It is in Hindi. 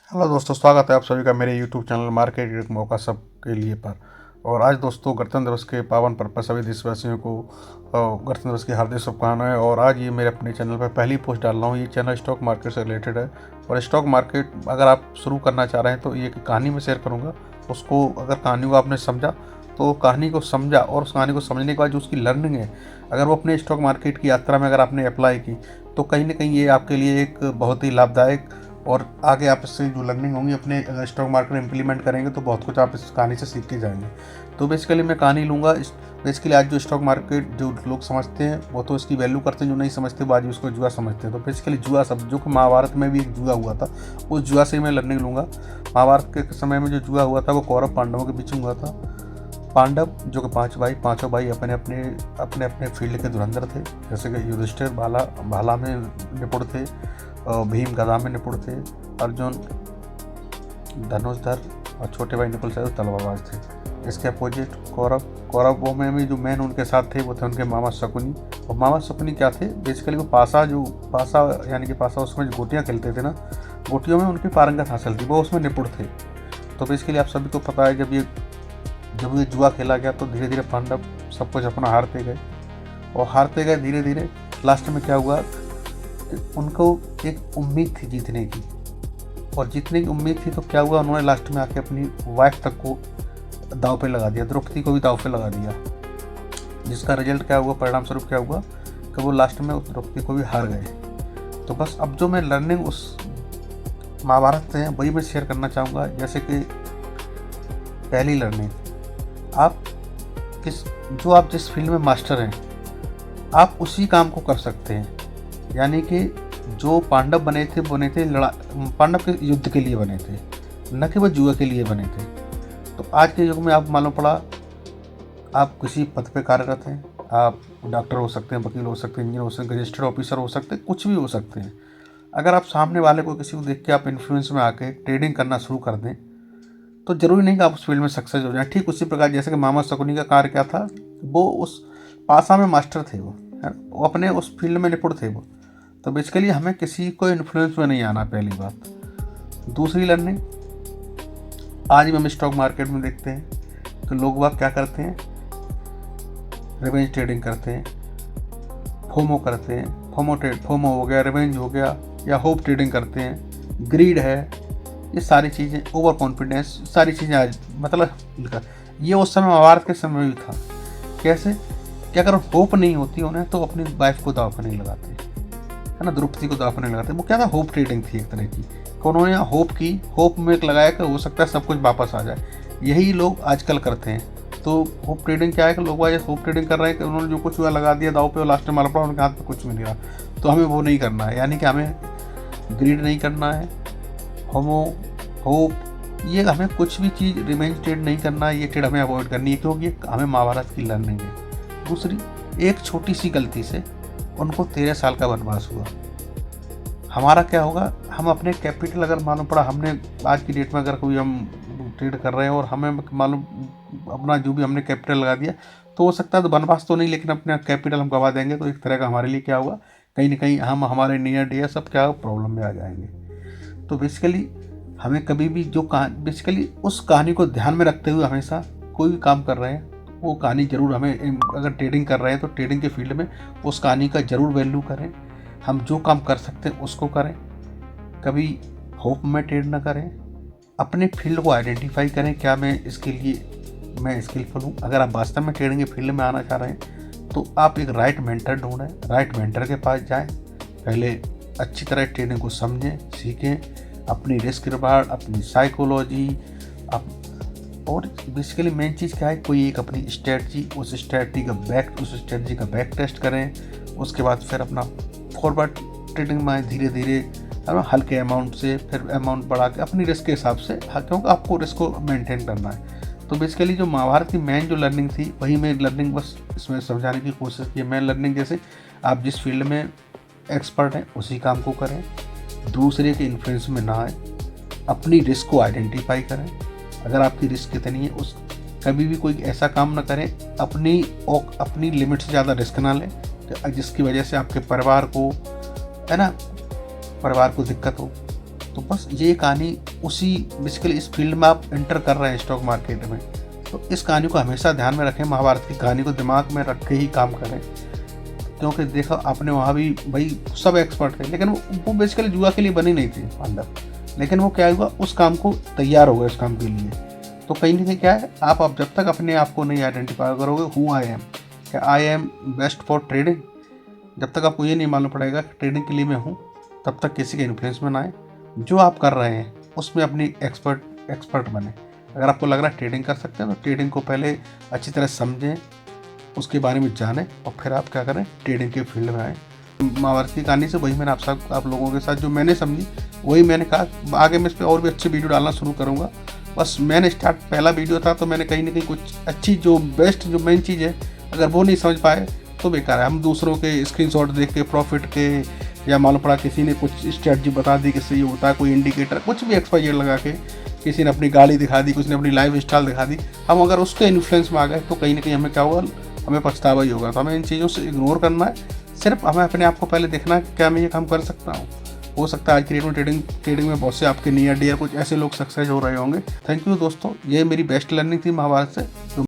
हेलो दोस्तों, स्वागत है आप सभी का मेरे यूट्यूब चैनल मार्केट एक मौका सबके लिए पर। और आज दोस्तों गणतंत्र दिवस के पावन पर्व पर सभी देशवासियों को गणतंत्र दिवस की हार्दिक शुभकामनाएं। और आज ये मेरे अपने चैनल पर पहली पोस्ट डाल रहा हूँ। ये चैनल स्टॉक मार्केट से रिलेटेड है और स्टॉक मार्केट अगर आप शुरू करना चाह रहे हैं तो ये कहानी में शेयर करूँगा। उसको अगर कहानी को आपने समझा तो कहानी को समझा और उस कहानी को समझने के बाद जो उसकी लर्निंग है, अगर वो अपने स्टॉक मार्केट की यात्रा में अगर आपने अप्लाई की तो कहीं ना कहीं ये आपके लिए एक बहुत ही लाभदायक और आगे आप इससे जो लर्निंग होंगी अपने स्टॉक मार्केट में इम्प्लीमेंट करेंगे तो बहुत कुछ आप इस कहानी से सीख के जाएंगे। तो बेसिकली मैं कहानी लूँगा। बेसिकली आज जो स्टॉक मार्केट जो लोग समझते हैं वो तो इसकी वैल्यू करते हैं, जो नहीं समझते वो आज भी उसको जुआ समझते हैं। तो बेसिकली जुआ सब जो कि महाभारत में भी एक जुआ हुआ था, उस जुआ से मैं लर्निंग लूँगा। महाभारत के समय में जो जुआ हुआ था वो कौरव पांडवों के बीच में हुआ था। पांडव जो कि पांचों भाई अपने अपने फील्ड के धुरंधर थे। जैसे कि युधिष्ठिर भाला में निपुण थे, भीम गदा में निपुण थे, अर्जुन धनुषधर और छोटे भाई नकुल सहदेव तलवारबाज थे। इसके अपोजिट कौरवों में भी जो मैन उनके साथ थे वो थे उनके मामा शकुनी। और मामा शकुनी क्या थे, बेसिकली वो पासा यानी कि पासा उसमें जो गोटियाँ खेलते थे ना, गोटियों में उनकी पारंगत हासिल थी, वो उसमें निपुण थे। तो बेसिकली आप सभी को पता है जब ये जुआ खेला गया तो धीरे धीरे पांडव सब कुछ अपना हारते गए धीरे धीरे। लास्ट में क्या हुआ, उनको एक उम्मीद थी जीतने की, और जीतने की उम्मीद थी तो क्या हुआ, उन्होंने लास्ट में आके अपनी वाइफ तक को दांव पे लगा दिया, द्रौपदी को भी दांव पे लगा दिया। जिसका रिजल्ट क्या हुआ, परिणाम स्वरूप क्या हुआ कि वो लास्ट में उस द्रौपदी को भी हार गए। तो बस अब जो मैं लर्निंग उस महाभारत से है वही मैं शेयर करना चाहूँगा। जैसे कि पहली लर्निंग, आप जिस फील्ड में मास्टर हैं आप उसी काम को कर सकते हैं। यानी कि जो पांडव बने थे पांडव के युद्ध के लिए बने थे, न कि वो जुआ के लिए बने थे। तो आज के युग में आप मालूम पड़ा आप किसी पद पे कार्यरत हैं, आप डॉक्टर हो सकते हैं, वकील हो सकते हैं, इंजीनियर हो सकते हैं, रजिस्टर्ड ऑफिसर हो सकते हैं, कुछ भी हो सकते हैं। अगर आप सामने वाले को किसी को देख के आप इन्फ्लुएंस में आके ट्रेडिंग करना शुरू कर दें तो ज़रूरी नहीं कि आप उस फील्ड में सक्सेस हो जाए। ठीक उसी प्रकार जैसे कि मामा शकुनी का कार्य क्या था, वो उस पासा में मास्टर थे, वो अपने उस फील्ड में निपुण थे वो। तो बेसिकली हमें किसी को इन्फ्लुएंस में नहीं आना, पहली बात। दूसरी लर्निंग, आज भी हम स्टॉक मार्केट में देखते हैं तो लोग बाग क्या करते हैं, रिवेंज ट्रेडिंग करते हैं, फोमो करते हैं, फोमो हो गया, रिवेंज हो गया, या होप ट्रेडिंग करते हैं, ग्रीड है, ये सारी चीज़ें, ओवर कॉन्फिडेंस, सारी चीज़ें आज मतलब ये उस समय महाभारत के समय भी था। कैसे कि अगर होप नहीं होती उन्हें तो अपनी वाइफ को दांव पर नहीं लगाते, है ना, द्रौपदी को दांव पर नहीं लगाते। वो क्या था, होप ट्रेडिंग थी एक तरह की। उन्होंने होप की, होप में एक लगाया कि हो सकता है सब कुछ वापस आ जाए। यही लोग आजकल करते हैं। तो होप ट्रेडिंग क्या है कि लोग आज होप ट्रेडिंग कर रहे हैं कि उन्होंने जो कुछ हुआ लगा दिया दांव पे और लास्ट में मालूम पड़ा उनके हाथ में कुछ भी नहीं रहा। तो हमें वो नहीं करना है, यानी कि हमें ग्रीड नहीं करना है, होप ये हमें कुछ भी चीज़ रिवेंज ट्रेड नहीं करना है, ये ट्रेड हमें अवॉइड करनी है, क्योंकि हमें महाभारत की लर्निंग है। दूसरी, एक छोटी सी गलती से उनको 13 साल का वनवास हुआ। हमारा क्या होगा, हम अपने कैपिटल अगर मालूम पड़ा हमने आज की डेट में अगर कोई हम ट्रेड कर रहे हैं और हमें मालूम अपना जो भी हमने कैपिटल लगा दिया तो हो सकता है तो वनवास तो नहीं, लेकिन अपना कैपिटल हम गवा देंगे। तो एक तरह का हमारे लिए क्या हुआ, कहीं ना कहीं हम हमारे नियर डियर सब क्या प्रॉब्लम में आ जाएंगे। तो बेसिकली हमें कभी भी बेसिकली उस कहानी को ध्यान में रखते हुए हमेशा कोई भी काम कर रहे हैं वो कहानी जरूर हमें, अगर ट्रेडिंग कर रहे हैं तो ट्रेडिंग के फील्ड में उस कहानी का जरूर वैल्यू करें। हम जो काम कर सकते हैं उसको करें, कभी होप में ट्रेड ना करें। अपने फील्ड को आइडेंटिफाई करें, क्या मैं स्किलफुल हूँ। अगर आप वास्तव में ट्रेडिंग के फील्ड में आना चाह रहे हैं तो आप एक राइट मेंटर ढूंढें, राइट मेंटर के पास जाएं, पहले अच्छी तरह ट्रेडिंग को समझें, सीखें, अपनी रिस्क रिवार्ड, अपनी साइकोलॉजी, और बेसिकली मेन चीज़ क्या है, कोई एक अपनी स्ट्रेटजी, उस स्ट्रेटजी का बैक टेस्ट करें। उसके बाद फिर अपना फॉरवर्ड ट्रेडिंग में धीरे धीरे हल्के अमाउंट से फिर अमाउंट बढ़ा के अपनी रिस्क के हिसाब से, क्योंकि आपको रिस्क को मेंटेन करना है। तो बेसिकली जो महाभारत की मेन जो लर्निंग थी वही मैं लर्निंग बस इसमें समझाने की कोशिश की। मेन लर्निंग जैसे आप जिस फील्ड में एक्सपर्ट हैं उसी काम को करें, दूसरे के इन्फ्लुएंस में ना आए, अपनी रिस्क को आइडेंटिफाई करें। अगर आपकी रिस्क कितनी है कभी भी कोई ऐसा काम ना करें, अपनी लिमिट से ज़्यादा रिस्क ना लें जिसकी वजह से आपके परिवार को दिक्कत हो। तो बस ये कहानी उसी बेसिकली इस फील्ड में आप एंटर कर रहे हैं स्टॉक मार्केट में, तो इस कहानी को हमेशा ध्यान में रखें, महाभारत की कहानी को दिमाग में रख के ही काम करें। क्योंकि देखो आपने वहाँ भी भाई सब एक्सपर्ट है, लेकिन वो बेसिकली जुआ के लिए बनी नहीं थी अंदर, लेकिन वो क्या हुआ उस काम को तैयार हो गए उस काम के लिए। तो कहीं ना कहीं क्या है, आप जब तक अपने आप को नहीं आइडेंटिफाई करोगे हु आई एम, क्या I am best for trading, जब तक आपको ये नहीं मालूम पड़ेगा कि ट्रेडिंग के लिए मैं हूँ, तब तक किसी के इन्फ्लुएंस में ना आए। जो आप कर रहे हैं उसमें अपनी एक्सपर्ट बने। अगर आपको लग रहा है ट्रेडिंग कर सकते हैं तो ट्रेडिंग को पहले अच्छी तरह समझें, उसके बारे में जानें, और फिर आप क्या करें, ट्रेडिंग के फील्ड में आएँ। महाभारत की कहानी से वही मैंने आप लोगों के साथ जो मैंने समझी वही मैंने कहा। आगे मैं इस पर और भी अच्छी वीडियो डालना शुरू करूँगा। बस मैंने पहला वीडियो था तो मैंने कहीं ना कहीं कुछ अच्छी जो बेस्ट जो मेन चीज़ है अगर वो नहीं समझ पाए तो बेकार है। हम दूसरों के स्क्रीनशॉट देख के प्रॉफिट के, या मालूम पड़ा किसी ने कुछ स्ट्रेटजी बता दी किससे ये होता है, कोई इंडिकेटर कुछ भी XYZ लगा के किसी ने अपनी गाड़ी दिखा दी, किसी ने अपनी लाइफ स्टाइल दिखा दी, हम अगर उसके इन्फ्लुएंस में आ गए तो कहीं ना कहीं हमें क्या होगा, हमें पछतावा ही होगा। तो हमें इन चीज़ों से इग्नोर करना है, सिर्फ हमें अपने आप को पहले देखना है कि क्या मैं ये काम कर सकता हूँ। हो सकता है आज की डेट में ट्रेडिंग में बहुत से आपके नियर डियर कुछ ऐसे लोग सक्सेस हो रहे होंगे। थैंक यू दोस्तों, ये मेरी बेस्ट लर्निंग थी महाभारत से।